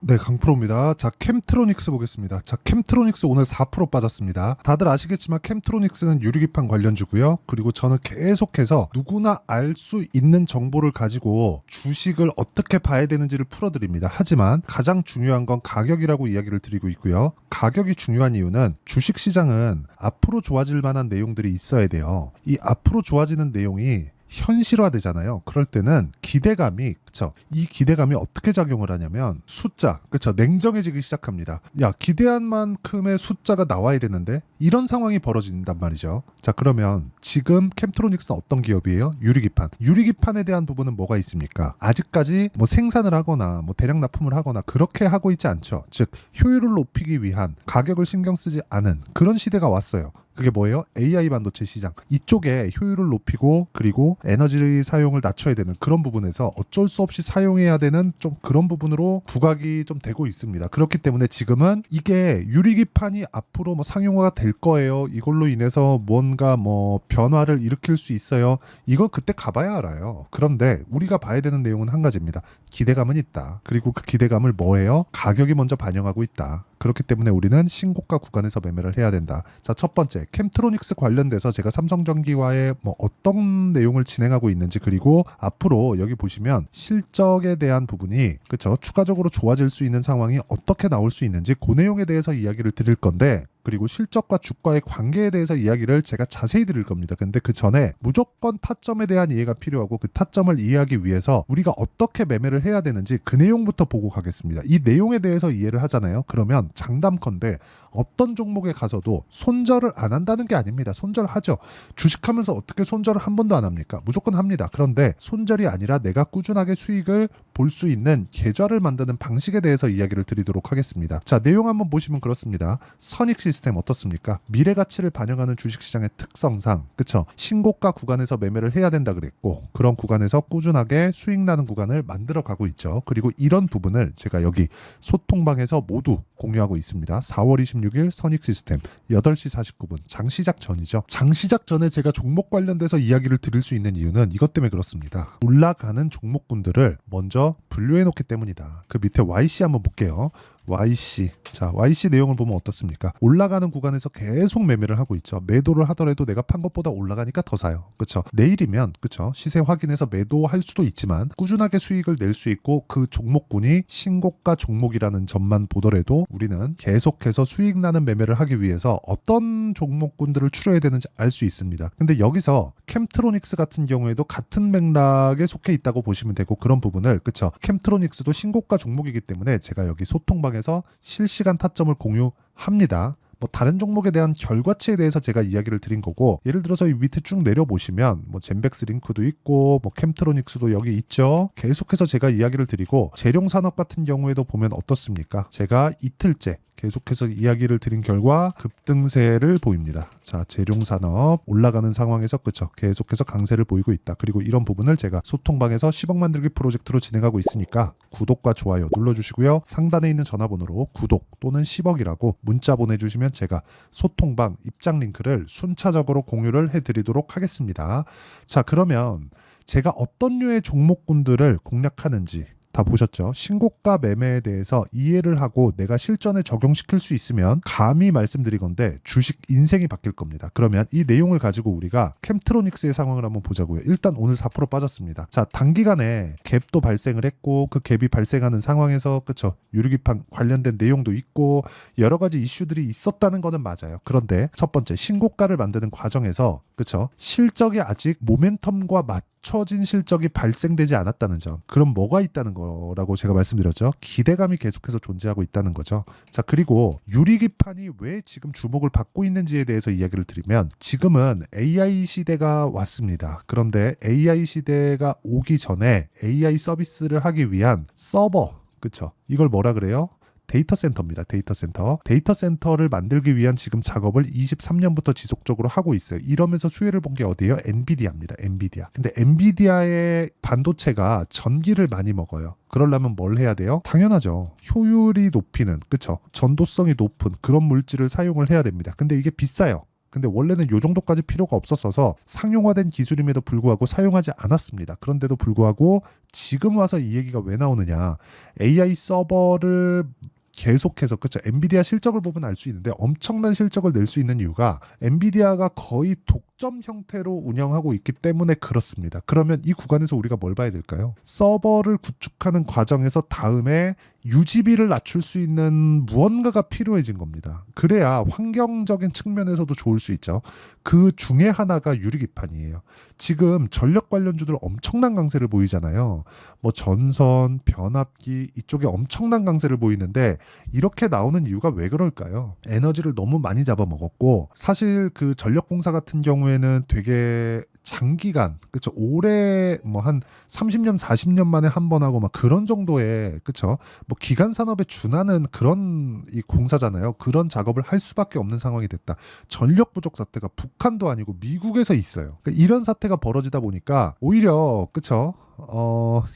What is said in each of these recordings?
네, 강프로입니다. 자, 캠트로닉스 보겠습니다. 자, 캠트로닉스 오늘 4% 빠졌습니다. 다들 아시겠지만 캠트로닉스는 유리기판 관련주고요. 그리고 저는 계속해서 누구나 알 수 있는 정보를 가지고 주식을 어떻게 봐야 되는지를 풀어드립니다. 하지만 가장 중요한 건 가격이라고 이야기를 드리고 있고요. 가격이 중요한 이유는 주식시장은 앞으로 좋아질 만한 내용들이 있어야 돼요. 이 앞으로 좋아지는 내용이 현실화되잖아요. 그럴 때는 기대감이, 그쵸? 이 기대감이 어떻게 작용을 하냐면 숫자, 그쵸? 냉정해지기 시작합니다. 야, 기대한 만큼의 숫자가 나와야 되는데 이런 상황이 벌어진단 말이죠. 자, 그러면 지금 캠트로닉스는 어떤 기업이에요? 유리기판. 유리기판에 대한 부분은 뭐가 있습니까? 아직까지 뭐 생산을 하거나 뭐 대량 납품을 하거나 그렇게 하고 있지 않죠. 즉 효율을 높이기 위한 가격을 신경 쓰지 않은 그런 시대가 왔어요. 그게 뭐예요? AI 반도체 시장. 이쪽에 효율을 높이고 그리고 에너지 사용을 낮춰야 되는 그런 부분에서 어쩔 수 없이 사용해야 되는 좀 그런 부분으로 부각이 좀 되고 있습니다. 그렇기 때문에 지금은 이게 유리기판이 앞으로 뭐 상용화가 될 거예요. 이걸로 인해서 뭔가 뭐 변화를 일으킬 수 있어요. 이거 그때 가봐야 알아요. 그런데 우리가 봐야 되는 내용은 한 가지입니다. 기대감은 있다. 그리고 그 기대감을 뭐예요? 가격이 먼저 반영하고 있다. 그렇기 때문에 우리는 신고가 구간에서 매매를 해야 된다. 자, 첫 번째 캠트로닉스 관련돼서 제가 삼성전기와의 뭐 어떤 내용을 진행하고 있는지, 그리고 앞으로 여기 보시면 실적에 대한 부분이 그쵸 추가적으로 좋아질 수 있는 상황이 어떻게 나올 수 있는지 그 내용에 대해서 이야기를 드릴 건데, 그리고 실적과 주가의 관계에 대해서 이야기를 제가 자세히 드릴 겁니다. 근데 그 전에 무조건 타점에 대한 이해가 필요하고 그 타점을 이해하기 위해서 우리가 어떻게 매매를 해야 되는지 그 내용부터 보고 가겠습니다. 이 내용에 대해서 이해를 하잖아요. 그러면 장담컨대 어떤 종목에 가서도 손절을 안 한다는 게 아닙니다. 손절하죠. 주식하면서 어떻게 손절을 한 번도 안 합니까? 무조건 합니다. 그런데 손절이 아니라 내가 꾸준하게 수익을 볼 수 있는 계좌를 만드는 방식에 대해서 이야기를 드리도록 하겠습니다. 자, 내용 한번 보시면 그렇습니다. 선익 시스템 어떻습니까? 미래 가치를 반영하는 주식시장의 특성상 그쵸? 신고가 구간에서 매매를 해야 된다 그랬고, 그런 구간에서 꾸준하게 수익 나는 구간을 만들어 가고 있죠. 그리고 이런 부분을 제가 여기 소통방에서 모두 공유하고 있습니다. 4월 26일 선익 시스템 8시 49분 장시작 전이죠. 장시작 전에 제가 종목 관련돼서 이야기를 드릴 수 있는 이유는 이것 때문에 그렇습니다. 올라가는 종목군들을 먼저 분류해 놓기 때문이다. 그 밑에 YC 한번 볼게요. YC. 자, YC 내용을 보면 어떻습니까? 올라가는 구간에서 계속 매매를 하고 있죠. 매도를 하더라도 내가 판 것보다 올라가니까 더 사요. 그쵸? 내일이면, 그쵸? 시세 확인해서 매도할 수도 있지만 꾸준하게 수익을 낼 수 있고 그 종목군이 신고가 종목이라는 점만 보더라도 우리는 계속해서 수익 나는 매매를 하기 위해서 어떤 종목군들을 추려야 되는지 알 수 있습니다. 근데 여기서 캠트로닉스 같은 경우에도 같은 맥락에 속해 있다고 보시면 되고, 그런 부분을, 그쵸? 캠트로닉스도 신고가 종목이기 때문에 제가 여기 소통방에 실시간 타점을 공유합니다. 뭐 다른 종목에 대한 결과치에 대해서 제가 이야기를 드린 거고, 예를 들어서 이 밑에 쭉 내려보시면 뭐 젠백스 링크도 있고 뭐 캠트로닉스도 여기 있죠. 계속해서 제가 이야기를 드리고, 재룡산업 같은 경우에도 보면 어떻습니까? 제가 이틀째 계속해서 이야기를 드린 결과 급등세를 보입니다. 자, 재룡산업 올라가는 상황에서 그쵸 계속해서 강세를 보이고 있다. 그리고 이런 부분을 제가 소통방에서 10억 만들기 프로젝트로 진행하고 있으니까 구독과 좋아요 눌러주시고요. 상단에 있는 전화번호로 구독 또는 10억이라고 문자 보내주시면 제가 소통방 입장 링크를 순차적으로 공유를 해드리도록 하겠습니다. 자, 그러면 제가 어떤 류의 종목군들을 공략하는지 다 보셨죠? 신고가 매매에 대해서 이해를 하고 내가 실전에 적용시킬 수 있으면 감히 말씀드리건데 주식 인생이 바뀔 겁니다. 그러면 이 내용을 가지고 우리가 캠트로닉스의 상황을 한번 보자고요. 일단 오늘 4% 빠졌습니다. 자, 단기간에 갭도 발생을 했고 그 갭이 발생하는 상황에서 그쵸 유리기판 관련된 내용도 있고 여러 가지 이슈들이 있었다는 거는 맞아요. 그런데 첫 번째 신고가를 만드는 과정에서 그쵸 실적이 아직 모멘텀과 맞춰진 실적이 발생되지 않았다는 점, 그럼 뭐가 있다는 거라고 제가 말씀드렸죠. 기대감이 계속해서 존재하고 있다는 거죠. 자, 그리고 유리기판이 왜 지금 주목을 받고 있는지에 대해서 이야기를 드리면, 지금은 AI 시대가 왔습니다. 그런데 AI 시대가 오기 전에 AI 서비스를 하기 위한 서버, 그쵸? 이걸 뭐라 그래요? 데이터 센터입니다. 데이터 센터. 데이터 센터를 만들기 위한 지금 작업을 23년부터 지속적으로 하고 있어요. 이러면서 수혜를 본 게 어디예요? 엔비디아입니다. 엔비디아. 근데 엔비디아의 반도체가 전기를 많이 먹어요. 그러려면 뭘 해야 돼요? 당연하죠. 효율이 높이는, 그쵸? 전도성이 높은 그런 물질을 사용을 해야 됩니다. 근데 이게 비싸요. 근데 원래는 요 정도까지 필요가 없었어서 상용화된 기술임에도 불구하고 사용하지 않았습니다. 그런데도 불구하고 지금 와서 이 얘기가 왜 나오느냐. AI 서버를 계속해서 그렇죠. 엔비디아 실적을 보면 알 수 있는데 엄청난 실적을 낼 수 있는 이유가 엔비디아가 거의 독점 형태로 운영하고 있기 때문에 그렇습니다. 그러면 이 구간에서 우리가 뭘 봐야 될까요? 서버를 구축하는 과정에서 다음에 유지비를 낮출 수 있는 무언가가 필요해진 겁니다. 그래야 환경적인 측면에서도 좋을 수 있죠. 그 중에 하나가 유리기판이에요. 지금 전력 관련주들 엄청난 강세를 보이잖아요. 뭐 전선, 변압기 이쪽에 엄청난 강세를 보이는데 이렇게 나오는 이유가 왜 그럴까요? 에너지를 너무 많이 잡아먹었고 사실 그 전력공사 같은 경우에는 되게 장기간 그쵸 올해 뭐 한 30년 40년 만에 한 번 하고 막 그런 정도의 그쵸 뭐 기간 산업에 준하는 그런 이 공사잖아요. 그런 작업을 할 수밖에 없는 상황이 됐다. 전력 부족 사태가 북한도 아니고 미국에서 있어요. 그러니까 이런 사태가 벌어지다 보니까 오히려 그쵸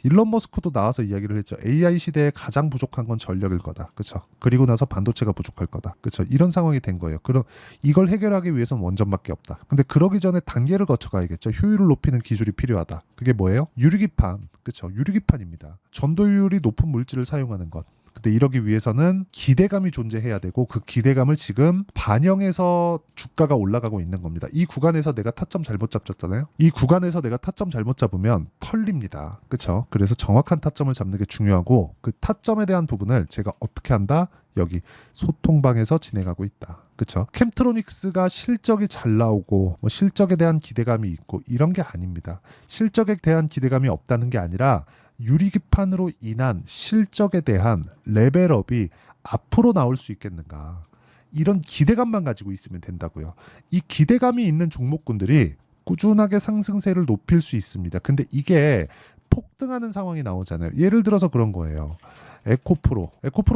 일론 머스크도 나와서 이야기를 했죠. AI 시대에 가장 부족한 건 전력일 거다. 그렇죠? 그리고 나서 반도체가 부족할 거다. 그렇죠? 이런 상황이 된 거예요. 그럼 이걸 해결하기 위해서는 원전밖에 없다. 근데 그러기 전에 단계를 거쳐 가야겠죠. 효율을 높이는 기술이 필요하다. 그게 뭐예요? 유리기판. 그렇죠? 유리기판입니다. 전도율이 높은 물질을 사용하는 것. 근데 이러기 위해서는 기대감이 존재해야 되고 그 기대감을 지금 반영해서 주가가 올라가고 있는 겁니다. 이 구간에서 내가 타점 잘못 잡잖아요. 이 구간에서 내가 타점 잘못 잡으면 털립니다. 그렇죠? 그래서 정확한 타점을 잡는 게 중요하고 그 타점에 대한 부분을 제가 어떻게 한다? 여기 소통방에서 진행하고 있다. 그렇죠? 캠트로닉스가 실적이 잘 나오고 뭐 실적에 대한 기대감이 있고 이런 게 아닙니다. 실적에 대한 기대감이 없다는 게 아니라 유리기판으로 인한 실적에 대한 레벨업이 앞으로 나올 수 있겠는가. 이런 기대감만 가지고 있으면 된다고요. 이 기대감이 있는 종목군들이 꾸준하게 상승세를 높일 수 있습니다. 근데 이게 폭등하는 상황이 나오잖아요. 예를 들어서 그런 거예요. 에코프로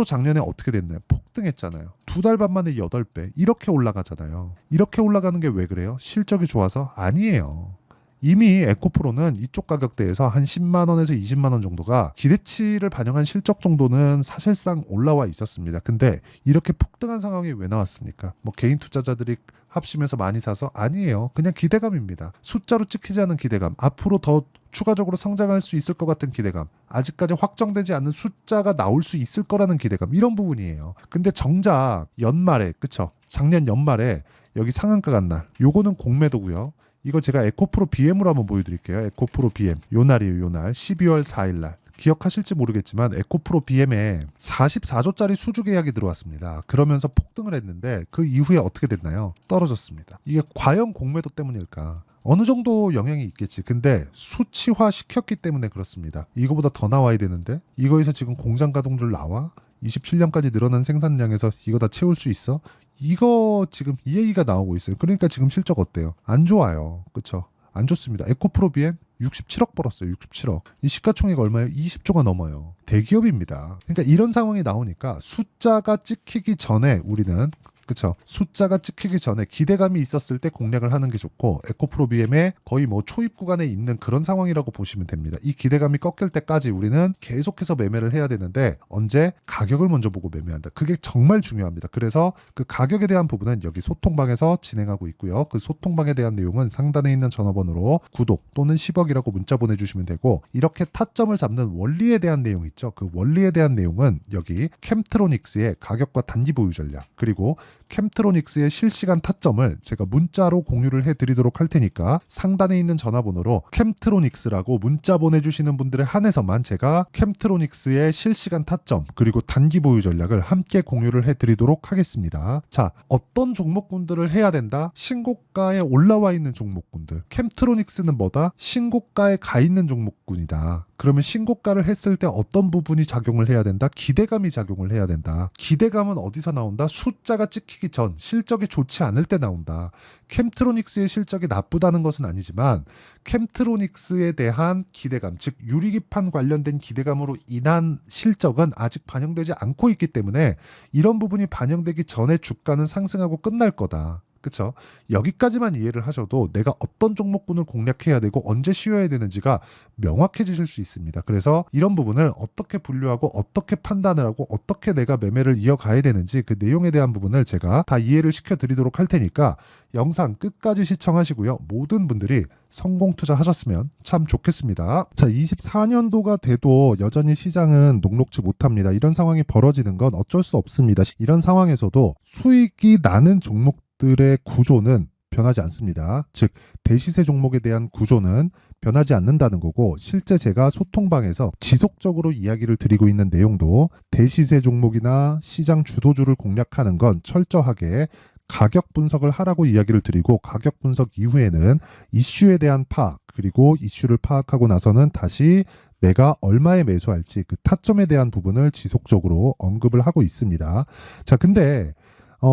작년에 어떻게 됐나요? 폭등했잖아요. 2달 반 만에 8배. 이렇게 올라가잖아요. 이렇게 올라가는 게 왜 그래요? 실적이 좋아서? 아니에요. 이미 에코프로는 이쪽 가격대에서 한 10만 원에서 20만 원 정도가 기대치를 반영한 실적 정도는 사실상 올라와 있었습니다. 근데 이렇게 폭등한 상황이 왜 나왔습니까? 뭐 개인 투자자들이 합심해서 많이 사서? 아니에요. 그냥 기대감입니다. 숫자로 찍히지 않은 기대감. 앞으로 더 추가적으로 성장할 수 있을 것 같은 기대감. 아직까지 확정되지 않는 숫자가 나올 수 있을 거라는 기대감. 이런 부분이에요. 근데 정작 연말에 그쵸? 작년 연말에 여기 상한가 간 날. 요거는 공매도고요. 이거 제가 에코프로 BM으로 한번 보여드릴게요. 에코프로 BM. 요 날이에요. 요 날. 12월 4일 날. 기억하실지 모르겠지만 에코프로 BM에 44조짜리 수주 계약이 들어왔습니다. 그러면서 폭등을 했는데 그 이후에 어떻게 됐나요? 떨어졌습니다. 이게 과연 공매도 때문일까? 어느 정도 영향이 있겠지. 근데 수치화 시켰기 때문에 그렇습니다. 이거보다 더 나와야 되는데 이거에서 지금 공장 가동률 나와? 27년까지 늘어난 생산량에서 이거 다 채울 수 있어? 이거 지금 이 얘기가 나오고 있어요. 그러니까 지금 실적 어때요? 안 좋아요. 그쵸? 안 좋습니다. 에코프로 BM 67억 벌었어요. 67억. 이 시가총액 얼마예요? 20조가 넘어요. 대기업입니다. 그러니까 이런 상황이 나오니까 숫자가 찍히기 전에 우리는 그렇죠. 숫자가 찍히기 전에 기대감이 있었을 때 공략을 하는 게 좋고 에코프로 BM의 거의 뭐 초입 구간에 있는 그런 상황이라고 보시면 됩니다. 이 기대감이 꺾일 때까지 우리는 계속해서 매매를 해야 되는데 언제 가격을 먼저 보고 매매한다. 그게 정말 중요합니다. 그래서 그 가격에 대한 부분은 여기 소통방에서 진행하고 있고요. 그 소통방에 대한 내용은 상단에 있는 전화번호로 구독 또는 10억이라고 문자 보내주시면 되고 이렇게 타점을 잡는 원리에 대한 내용 있죠. 그 원리에 대한 내용은 여기 캠트로닉스의 가격과 단기 보유 전략 그리고 캠트로닉스의 실시간 타점을 제가 문자로 공유를 해드리도록 할 테니까 상단에 있는 전화번호로 캠트로닉스라고 문자 보내주시는 분들에 한해서만 제가 캠트로닉스의 실시간 타점 그리고 단기 보유 전략을 함께 공유를 해드리도록 하겠습니다. 자, 어떤 종목군들을 해야 된다? 신고가에 올라와 있는 종목군들. 캠트로닉스는 뭐다? 신고가에 가 있는 종목군이다. 그러면 신고가를 했을 때 어떤 부분이 작용을 해야 된다? 기대감이 작용을 해야 된다. 기대감은 어디서 나온다? 숫자가 찍히기 전, 실적이 좋지 않을 때 나온다. 캠트로닉스의 실적이 나쁘다는 것은 아니지만 캠트로닉스에 대한 기대감, 즉 유리기판 관련된 기대감으로 인한 실적은 아직 반영되지 않고 있기 때문에 이런 부분이 반영되기 전에 주가는 상승하고 끝날 거다. 그쵸? 여기까지만 이해를 하셔도 내가 어떤 종목군을 공략해야 되고 언제 쉬어야 되는지가 명확해지실 수 있습니다. 그래서 이런 부분을 어떻게 분류하고 어떻게 판단을 하고 어떻게 내가 매매를 이어가야 되는지 그 내용에 대한 부분을 제가 다 이해를 시켜드리도록 할 테니까 영상 끝까지 시청하시고요. 모든 분들이 성공 투자하셨으면 참 좋겠습니다. 자, 24년도가 돼도 여전히 시장은 녹록지 못합니다. 이런 상황이 벌어지는 건 어쩔 수 없습니다. 이런 상황에서도 수익이 나는 종목들의 구조는 변하지 않습니다. 즉, 대시세 종목에 대한 구조는 변하지 않는다는 거고, 실제 제가 소통방에서 지속적으로 이야기를 드리고 있는 내용도 대시세 종목이나 시장 주도주를 공략하는 건 철저하게 가격 분석을 하라고 이야기를 드리고, 가격 분석 이후에는 이슈에 대한 파악, 그리고 이슈를 파악하고 나서는 다시 내가 얼마에 매수할지 그 타점에 대한 부분을 지속적으로 언급을 하고 있습니다. 자, 근데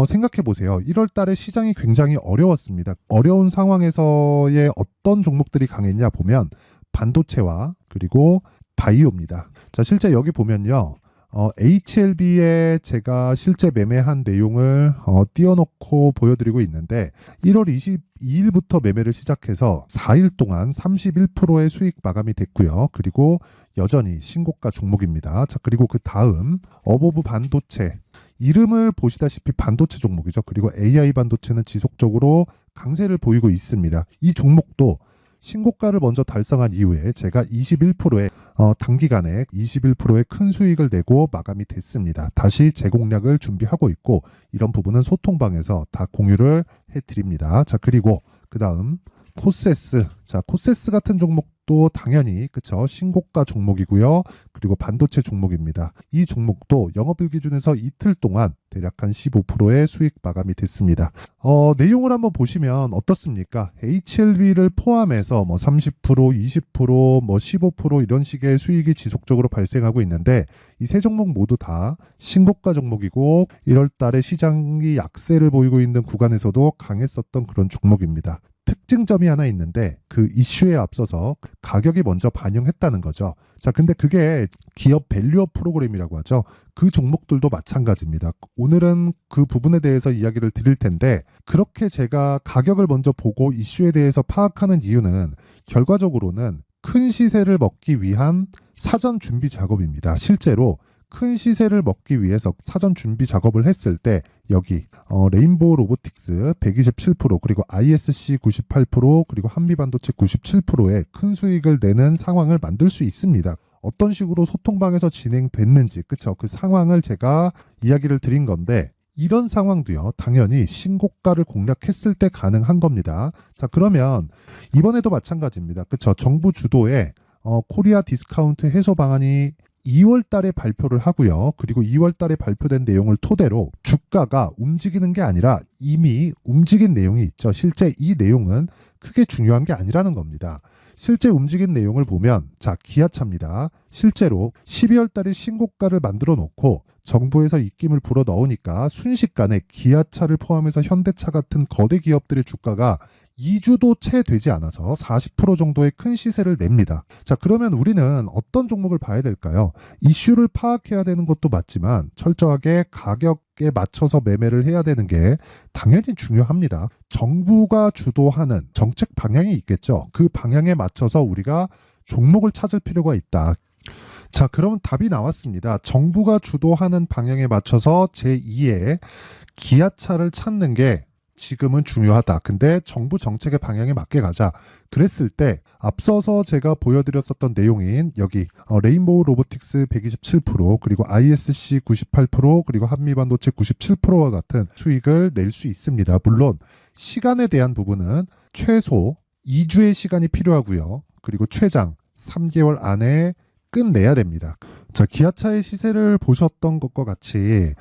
생각해 보세요. 1월 달에 시장이 굉장히 어려웠습니다. 어려운 상황에서의 어떤 종목들이 강했냐 보면 반도체와 그리고 바이오입니다. 자, 실제 여기 보면요. HLB에 제가 실제 매매한 내용을 띄워놓고 보여드리고 있는데 1월 22일부터 매매를 시작해서 4일 동안 31%의 수익 마감이 됐고요. 그리고 여전히 신고가 종목입니다. 자, 그리고 그 다음 어보브 반도체, 이름을 보시다시피 반도체 종목이죠. 그리고 AI 반도체는 지속적으로 강세를 보이고 있습니다. 이 종목도 신고가를 먼저 달성한 이후에 제가 21%의 단기간에 21%의 큰 수익을 내고 마감이 됐습니다. 다시 재공략을 준비하고 있고, 이런 부분은 소통방에서 다 공유를 해드립니다. 자, 그리고 그 다음 코세스. 자, 코세스 같은 종목도 당연히 그쵸, 신고가 종목이고요. 그리고 반도체 종목입니다. 이 종목도 영업일 기준에서 이틀 동안 대략 한 15%의 수익 마감이 됐습니다. 내용을 한번 보시면 어떻습니까? HLB를 포함해서 뭐 30%, 20%, 뭐 15% 이런 식의 수익이 지속적으로 발생하고 있는데, 이 세 종목 모두 다 신고가 종목이고 1월 달에 시장이 약세를 보이고 있는 구간에서도 강했었던 그런 종목입니다. 특징점이 하나 있는데 그 이슈에 앞서서 가격이 먼저 반영했다는 거죠. 자, 근데 그게 기업 밸류업 프로그램이라고 하죠. 그 종목들도 마찬가지입니다. 오늘은 그 부분에 대해서 이야기를 드릴 텐데, 그렇게 제가 가격을 먼저 보고 이슈에 대해서 파악하는 이유는 결과적으로는 큰 시세를 먹기 위한 사전 준비 작업입니다. 실제로 큰 시세를 먹기 위해서 사전 준비 작업을 했을 때 여기 레인보우 로보틱스 127%, 그리고 ISC 98%, 그리고 한미반도체 97%의 큰 수익을 내는 상황을 만들 수 있습니다. 어떤 식으로 소통방에서 진행됐는지, 그쵸? 그 상황을 제가 이야기를 드린 건데, 이런 상황도요, 당연히 신고가를 공략했을 때 가능한 겁니다. 자, 그러면 이번에도 마찬가지입니다. 그쵸? 정부 주도의 코리아 디스카운트 해소 방안이 2월 달에 발표를 하고요. 그리고 2월 달에 발표된 내용을 토대로 주가가 움직이는 게 아니라 이미 움직인 내용이 있죠. 실제 이 내용은 크게 중요한 게 아니라는 겁니다. 실제 움직인 내용을 보면, 자, 기아차입니다. 실제로 12월 달에 신고가를 만들어 놓고 정부에서 입김을 불어 넣으니까 순식간에 기아차를 포함해서 현대차 같은 거대 기업들의 주가가 2주도 채 되지 않아서 40% 정도의 큰 시세를 냅니다. 자, 그러면 우리는 어떤 종목을 봐야 될까요? 이슈를 파악해야 되는 것도 맞지만 철저하게 가격에 맞춰서 매매를 해야 되는 게 당연히 중요합니다. 정부가 주도하는 정책 방향이 있겠죠. 그 방향에 맞춰서 우리가 종목을 찾을 필요가 있다. 자, 그러면 답이 나왔습니다. 정부가 주도하는 방향에 맞춰서 제2의 기아차를 찾는 게 지금은 중요하다. 근데 정부 정책의 방향에 맞게 가자. 그랬을 때 앞서서 제가 보여드렸었던 내용인 여기 레인보우 로보틱스 127%, 그리고 ISC 98%, 그리고 한미반도체 97%와 같은 수익을 낼 수 있습니다. 물론 시간에 대한 부분은 최소 2주의 시간이 필요하고요. 그리고 최장 3개월 안에 끝내야 됩니다. 자, 기아차의 시세를 보셨던 것과 같이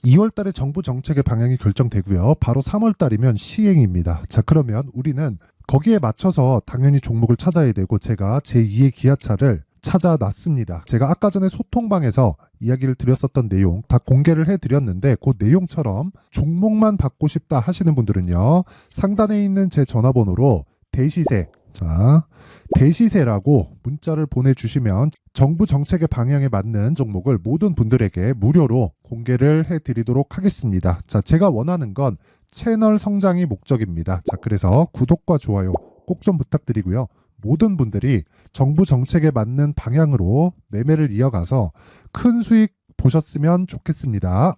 2월 달에 정부 정책의 방향이 결정되고요. 바로 3월 달이면 시행입니다. 자, 그러면 우리는 거기에 맞춰서 당연히 종목을 찾아야 되고, 제가 제2의 기아차를 찾아놨습니다. 제가 아까 전에 소통방에서 이야기를 드렸었던 내용 다 공개를 해드렸는데, 그 내용처럼 종목만 받고 싶다 하시는 분들은요, 상단에 있는 제 전화번호로 대시세, 자, 대시세라고 문자를 보내주시면 정부 정책의 방향에 맞는 종목을 모든 분들에게 무료로 공개를 해드리도록 하겠습니다. 자, 제가 원하는 건 채널 성장이 목적입니다. 자, 그래서 구독과 좋아요 꼭 좀 부탁드리고요. 모든 분들이 정부 정책에 맞는 방향으로 매매를 이어가서 큰 수익 보셨으면 좋겠습니다.